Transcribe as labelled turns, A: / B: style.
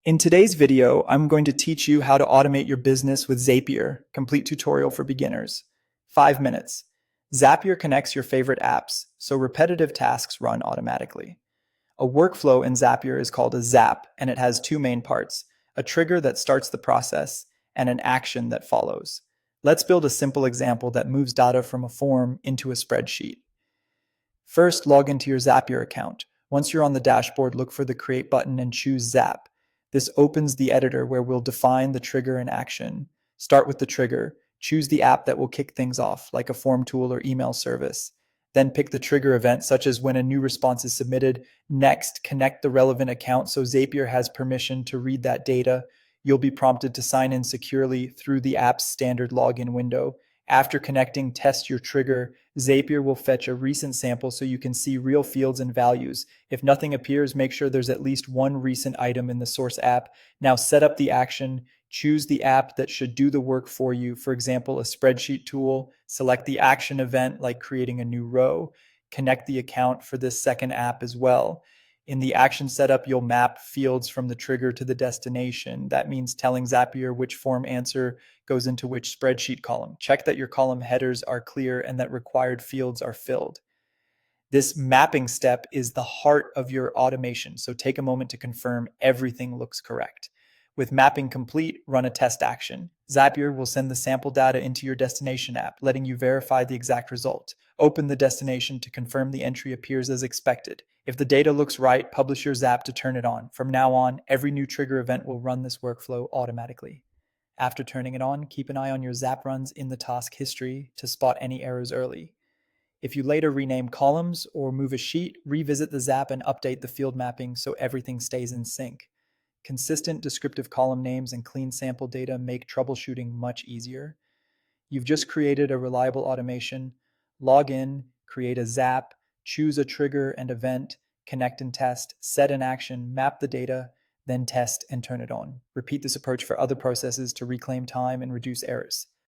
A: In today's video, I'm going to teach you how to automate your business with Zapier, complete tutorial for beginners. 5 minutes. Zapier connects your favorite apps, so repetitive tasks run automatically. A workflow in Zapier is called a zap, and it has two main parts, a trigger that starts the process and an action that follows. Let's build a simple example that moves data from a form into a spreadsheet. First, log into your Zapier account. Once you're on the dashboard, look for the Create button and choose Zap. This opens the editor where we'll define the trigger and action. Start with the trigger. Choose the app that will kick things off, like a form tool or email service. Then pick the trigger event, such as when a new response is submitted. Next, connect the relevant account so Zapier has permission to read that data. You'll be prompted to sign in securely through the app's standard login window. After connecting, test your trigger. Zapier will fetch a recent sample so you can see real fields and values. If nothing appears, make sure there's at least one recent item in the source app. Now set up the action. Choose the app that should do the work for you. For example, a spreadsheet tool. Select the action event like creating a new row. Connect the account for this second app as well. In the action setup, you'll map fields from the trigger to the destination. That means telling Zapier which form answer goes into which spreadsheet column. Check that your column headers are clear and that required fields are filled. This mapping step is the heart of your automation, so take a moment to confirm everything looks correct. With mapping complete, run a test action. Zapier will send the sample data into your destination app, letting you verify the exact result. Open the destination to confirm the entry appears as expected. If the data looks right, publish your Zap to turn it on. From now on, every new trigger event will run this workflow automatically. After turning it on, keep an eye on your Zap runs in the task history to spot any errors early. If you later rename columns or move a sheet, revisit the Zap and update the field mapping so everything stays in sync. Consistent descriptive column names and clean sample data make troubleshooting much easier. You've just created a reliable automation. Log in, create a Zap, choose a trigger and event, connect and test, set an action, map the data, then test and turn it on. Repeat this approach for other processes to reclaim time and reduce errors.